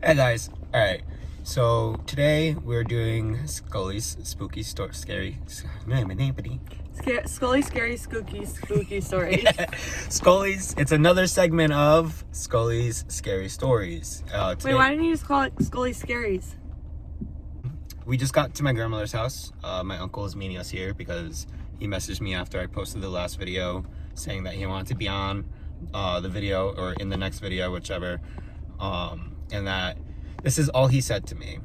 Hey guys, alright, so today we're doing Skully's spooky scary Scully scary spooky stories. Skully's, it's another segment of Skully's scary stories. Today, Wait, why didn't you just call it Scully Scaries? we just got to my grandmother's house. My uncle is meeting us here because he messaged me after I posted the last video saying that he wanted to be on the video or in the next video, whichever. And that this is all he said to me.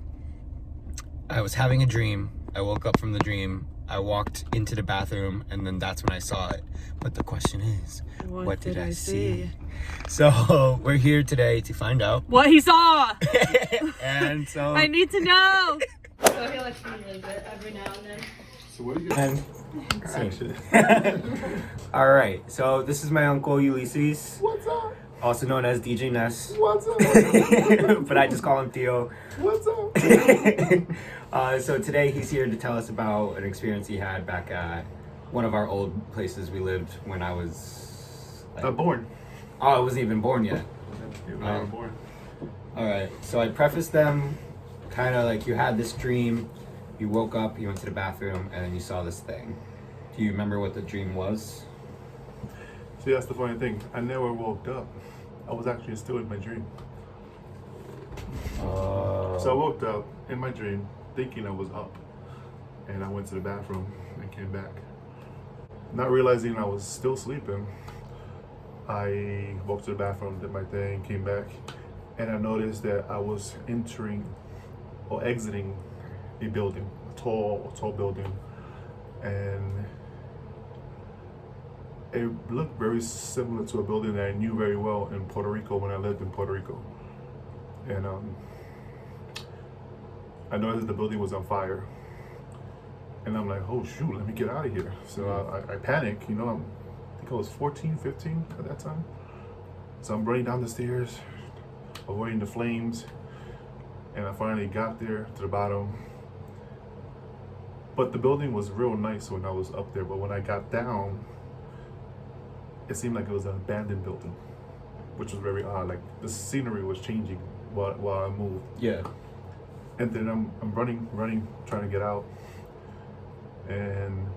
I was having a dream. I woke up from the dream. I walked into the bathroom, and then that's when I saw it. But the question is, what did I see? So we're here today to find out what he saw. And so I need to know. So he lets me relive it every now and then. So what are you gonna action? All right, so this is my uncle Ulysses, What's up? also known as DJ Ness. What's up? But I just call him Theo. What's up? So today he's here to tell us about an experience he had back at one of our old places we lived when I was Not born. Oh, I wasn't even born yet. You're not born. All right, so I prefaced them kind of like you had this dream, you woke up, you went to the bathroom, and then you saw this thing. Do you remember what the dream was? See, that's the funny thing. I never woke up. I was actually still in my dream. So I woke up in my dream thinking I was up. And I went to the bathroom and came back. Not realizing I was still sleeping, I walked to the bathroom, did my thing, came back, and I noticed that I was entering or exiting a building, a tall building, and it looked very similar to a building that I knew very well in Puerto Rico when I lived in Puerto Rico. And I noticed the building was on fire. And I'm like, oh shoot, let me get out of here. So I panic, you know, I think I was 14, 15 at that time. So I'm running down the stairs, avoiding the flames. And I finally got there to the bottom. But the building was real nice when I was up there. But when I got down, it seemed like it was an abandoned building, which was very odd. Like the scenery was changing while I moved. Yeah. And then I'm running, trying to get out. And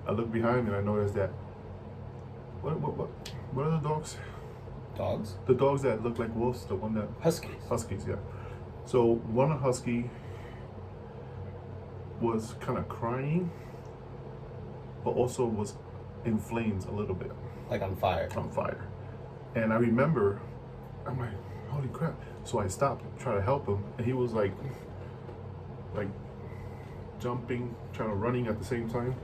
I look behind me and I noticed that, what are the dogs? Dogs? The dogs that look like wolves, the one that... Huskies, yeah. So one husky was kind of crying, but also was in flames a little bit. Like on fire. On fire. And I remember, I'm like, holy crap. So I stopped, tried to help him, and he was like jumping, running at the same time.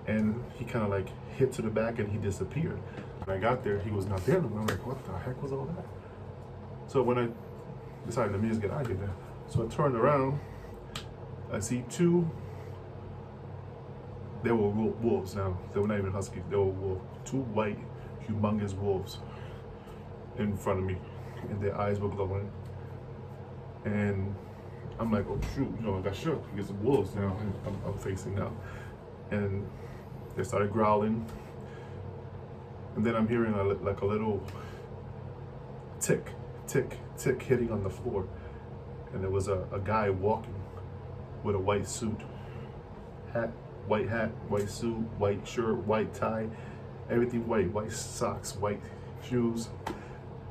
And he kind of like hit to the back and he disappeared. When I got there, he was not there. And I'm like, what the heck was all that? So when I decided, let me just get out of here. So I turned around, I see two, they were wolves now. They were not even huskies, they were wolves. Two white, humongous wolves in front of me. And their eyes were glowing. And I'm like, oh shoot, you know, I got shook because the wolves now I'm facing now. And they started growling. And then I'm hearing like a little tick hitting on the floor. And there was a guy walking with a white suit, white hat, white suit, white shirt, white tie, everything white, white socks, white shoes,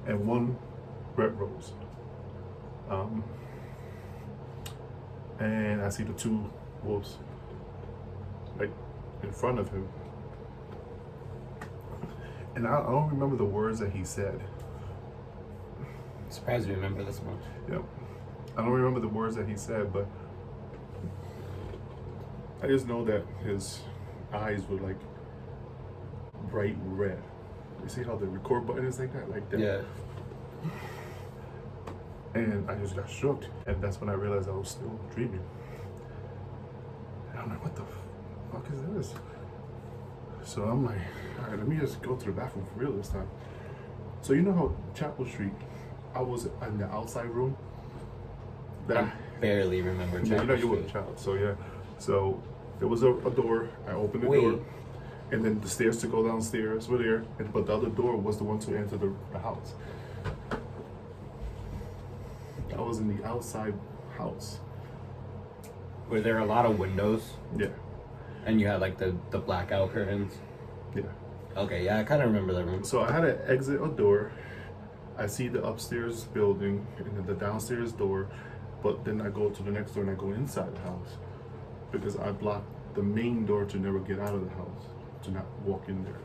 and one red rose. And I see the two wolves like in front of him. And I don't remember the words that he said. I'm surprised you remember this much. Yeah. I don't remember the words that he said, but I just know that his eyes were like bright red. You see how the record button is like that? Yeah. And I just got shook, and that's when I realized I was still dreaming. And I'm like, what the fuck is this? So I'm like, all right, let me just go to the bathroom for real this time. So you know how Chapel Street, I was in the outside room? I barely remember Chapel You know you were a Street. child, so yeah. So there was a door, I opened the door, and then the stairs to go downstairs were there, but the other door was the one to enter the house. was in the outside house. Were there a lot of windows? Yeah. And you had like the blackout curtains? Yeah. Okay, yeah, I kind of remember that room. So I had to exit a door. I see the upstairs building and then the downstairs door, but then I go to the next door and I go inside the house because I blocked the main door to never get out of the house, to not walk in there.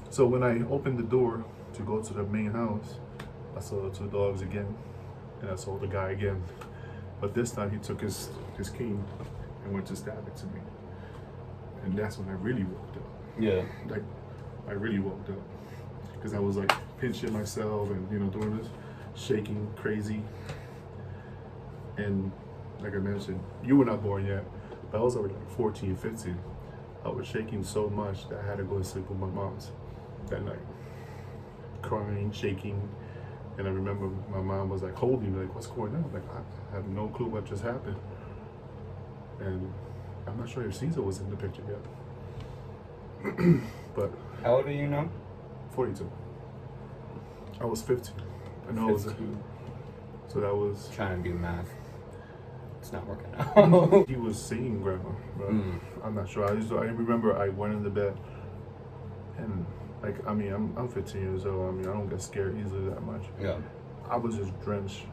So when I opened the door to go to the main house, I saw the two dogs again, and I saw the guy again. But this time he took his cane and went to stab it to me. And that's when I really woke up. Yeah. Like, I really woke up. Because I was like pinching myself and, you know, doing this, shaking crazy. And like I mentioned, you were not born yet, but I was already like 14, 15. I was shaking so much that I had to go to sleep with my mom's that night. Crying, shaking. And I remember my mom was like holding me, like, what's going on? Like, I have no clue what just happened. And I'm not sure if Caesar was in the picture yet. But How old are you now? 42. I was 15. I know I was 15. So that was. Trying to do math. It's not working out. He was singing grandma, but Mm. I'm not sure. I remember I went in the bed and like, I mean, I'm 15 years old. I mean, I don't get scared easily that much. Yeah. I was just drenched,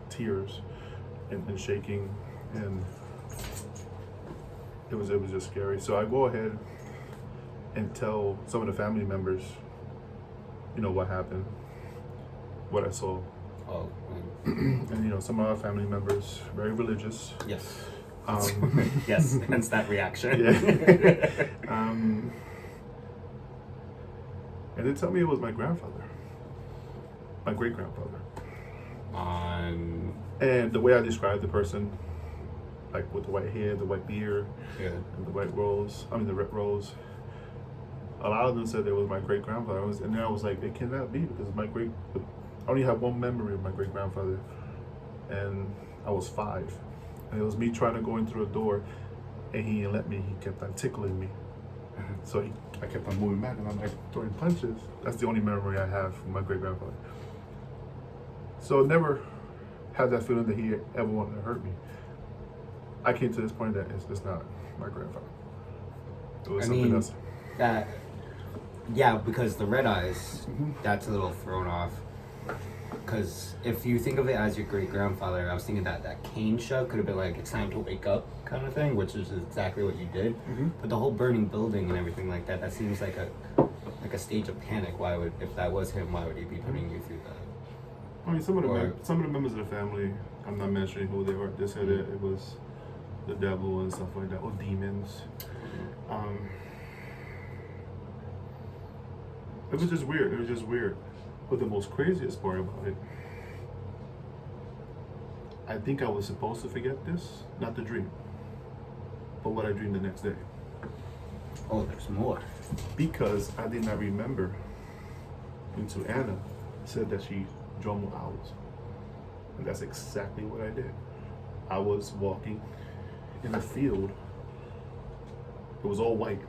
tears, and shaking, and it was just scary. So I go ahead and tell some of the family members, you know, what happened, what I saw. Oh. And you know, some of our family members, very religious. Yes. Yes, hence that reaction. Yeah. And they tell me it was my grandfather, my great grandfather. And the way I described the person, like with the white hair, the white beard, Yeah. and the white rose, the red rose. A lot of them said it was my great grandfather. And then I was like, it cannot be because I only have one memory of my great grandfather, and I was 5, and it was me trying to go in through a door, and he didn't let me. He kept on tickling me, so I kept on moving back, and I'm like throwing punches. That's the only memory I have from my great grandfather. So I never had that feeling that he ever wanted to hurt me. I came to this point that it's not my grandfather. It was something else. Yeah, because the red eyes, that's a little thrown off. Because if you think of it as your great grandfather, I was thinking that cane shove could have been like, it's time to wake up kind of thing, which is exactly what you did. But the whole burning building and everything like that seems like a stage of panic. Why would, if that was him, why would he be putting you through that? I mean, some of the members of the family, I'm not mentioning who they were, they said it was the devil and stuff like that, or demons. It was just weird. It was just weird. But the most craziest part about it, I think I was supposed to forget this, not the dream, but what I dreamed the next day. Oh, there's more. Because I did not remember until Anna said that she drummed with owls. And that's exactly what I did. I was walking in a field. It was all white.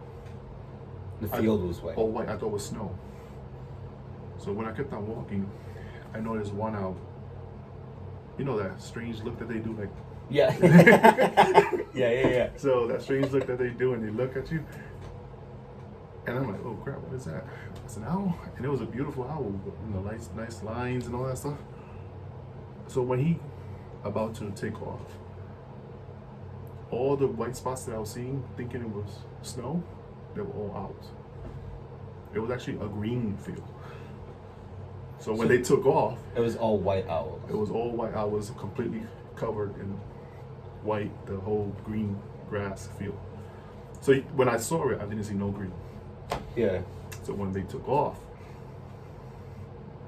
The field was white. All white. I thought it was snow. So when I kept on walking, I noticed one owl. You know that strange look that they do, like. Yeah. yeah. So that strange look that they do, and they look at you, and I'm like, oh crap, what is that? It's an owl, and it was a beautiful owl, with, you know, nice lines and all that stuff. So when he about to take off, all the white spots that I was seeing, thinking it was snow, they were all owls. It was actually a green field. So when they took off, it was all white owls. It was all white owls, completely covered in white, the whole green grass field. So when I saw it, I didn't see no green. Yeah. So when they took off,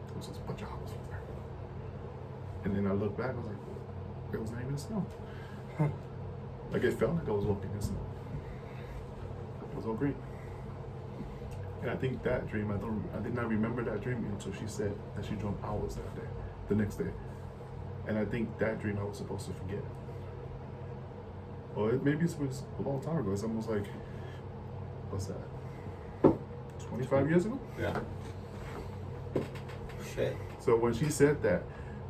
there was just a bunch of owls over there. And then I looked back, I was like, there was not even snow. Like it felt like I was walking in snow. It was all green. And I think that dream, I did not remember that dream until she said that she dreamt owls that day, the next day. And I think that dream I was supposed to forget. Or maybe it was a long time ago. It's almost like, what's that? 25 years ago? Yeah. Shit. So when she said that,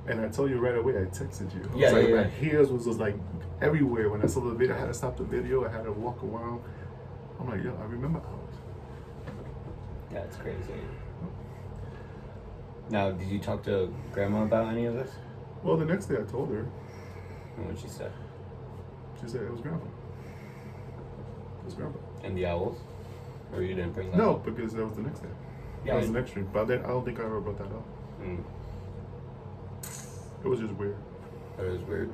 And I told you right away, I texted you. It was Yeah, like, yeah, my yeah. hairs was just like everywhere. When I saw the video, I had to stop the video. I had to walk around. I'm like, yo, I remember Alex. Yeah, it's crazy. Now, did you talk to Grandma about any of this? Well, the next day I told her. And what she said? She said it was Grandpa. It was Grandpa. And the owls? Or you didn't bring that No, up? because that was the next day. Yeah, That was the next dream. But then I don't think I ever brought that up. Mm, It was just weird. that is weird.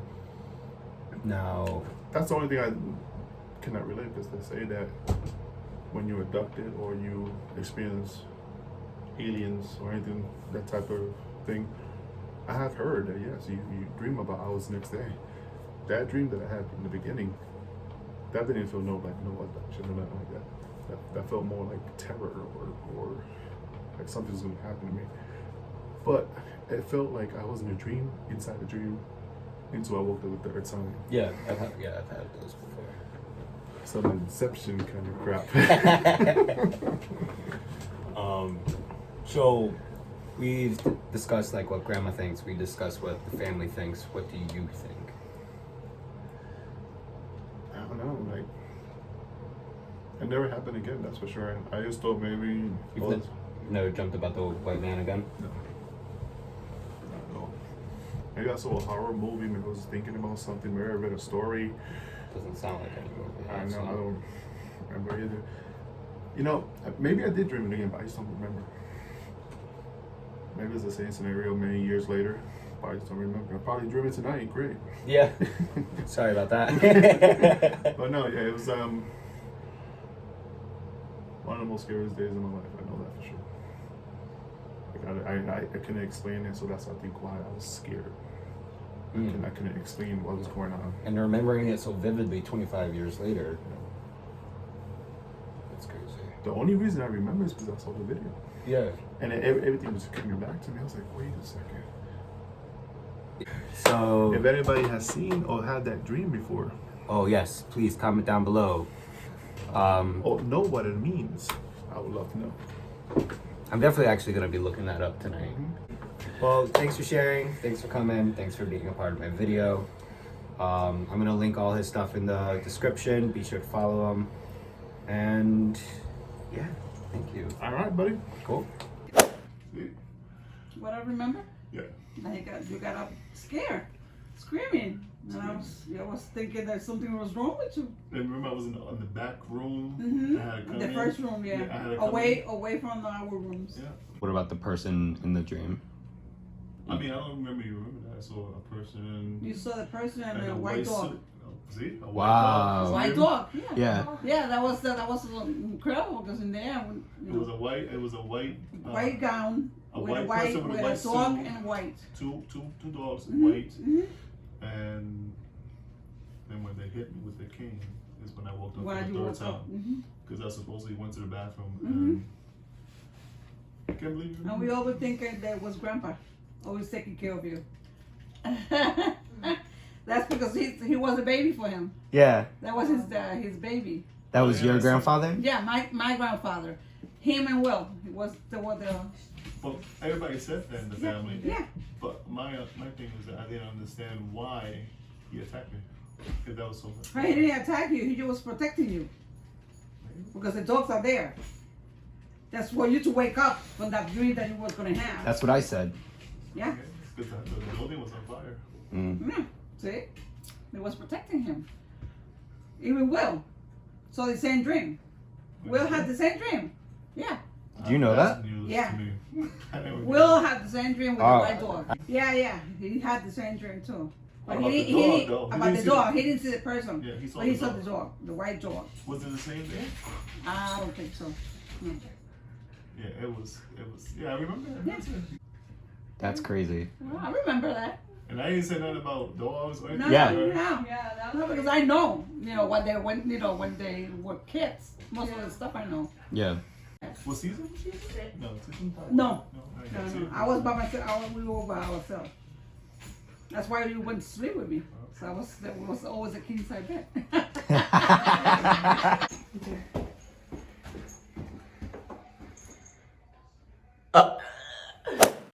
Now, That's the only thing I cannot relate, because they say that when you're abducted or you experience aliens or anything, that type of thing, I have heard that yes, you dream about owls the next day. That dream that I had in the beginning, that didn't feel no abduction or nothing like that. That felt more like terror or like something's gonna happen to me. But it felt like I was in a dream inside the dream until I woke up the third time. yeah, I've had those before. Some Inception kind of crap. So we've discussed like what Grandma thinks. We discussed what the family thinks. What do you think? I don't know, like it never happened again, that's for sure. I just thought maybe You've never jumped about the white man again? no. Not at all. Maybe I saw a horror movie, maybe I was thinking about something, maybe I read a story. Doesn't sound like any movie. I I've know, seen. I don't remember either. You know, maybe I did dream it again, but I just don't remember. Maybe it's the same scenario many years later, but I just don't remember. I probably dream it tonight, great. Yeah. Sorry about that. But no, yeah, it was one of the most scariest days of my life. I know that for sure. Like I couldn't explain it, so that's I think why I was scared. Mm. I couldn't explain what was going on. And remembering it so vividly 25 years later. That's crazy. The only reason I remember is because I saw the video, Yeah. and everything was coming back to me. I was like, wait a second. So, If anybody has seen or had that dream before, oh yes, please comment down below. or know what it means, I would love to know. I'm definitely actually going to be looking that up tonight. Well, thanks for sharing. Thanks for coming. Thanks for being a part of my video. I'm going to link all his stuff in the description. Be sure to follow him. And yeah, thank you. All right, buddy. Cool. See? What I remember? Yeah. You got up scared, screaming. And I was thinking that something was wrong with you. And remember, I was in the back room. I had to come The in. first room, yeah. I had to come away from our rooms. Yeah. What about the person in the dream? I mean, I don't remember you remember that. I saw a person. You saw the person and and a white dog. suit. Oh, see? A Wow. White dog, yeah. Yeah. Yeah, that was incredible because in there, It was a white. white gown a with white a white person with a with white a dog suit. and white. Two dogs, Mhm, white, mhm. and then when they hit me with their cane is when I woke up When for you the woke third up. time because I supposedly went to the bathroom Mhm. and I can't believe you. And we always think that was Grandpa, always taking care of you. That's because he was a baby for him. Yeah. That was his baby. That was your grandfather? Yeah, my grandfather. Him and Will. It was the But everybody said that in the family. yeah. But my thing was that I didn't understand why he attacked me. Because that was so much. He didn't attack you. He was protecting you because the dogs are there. That's for you to wake up from that dream that you was gonna have. That's what I said. Yeah. Because the building was on fire. Mm. Yeah. See, it was protecting him. Even Will. So the same dream. Will had the same dream. Yeah. Do you know That's that? news Yeah. to me. I never knew. Will had the same dream with Oh. the white dog. Yeah. He had the same dream too. But About he the didn't, dog, though. He about didn't the see dog. He didn't see the person. Yeah, he saw But he the saw dog. the dog, the white dog. Was it the same day? I don't think so. No. Yeah, it was. Yeah, I remember that. Yeah. That's crazy. Well, I remember that. And I didn't say nothing about dogs or anything. No, Yeah. no. Yeah, that No, was because I know, when they when they were kids. Most of the stuff I know. Yeah. What season? No, season 5. No. I didn't No, see no. it. I was by myself. We were by ourselves. That's why you went to sleep with me. So there was always a king side bed. Up.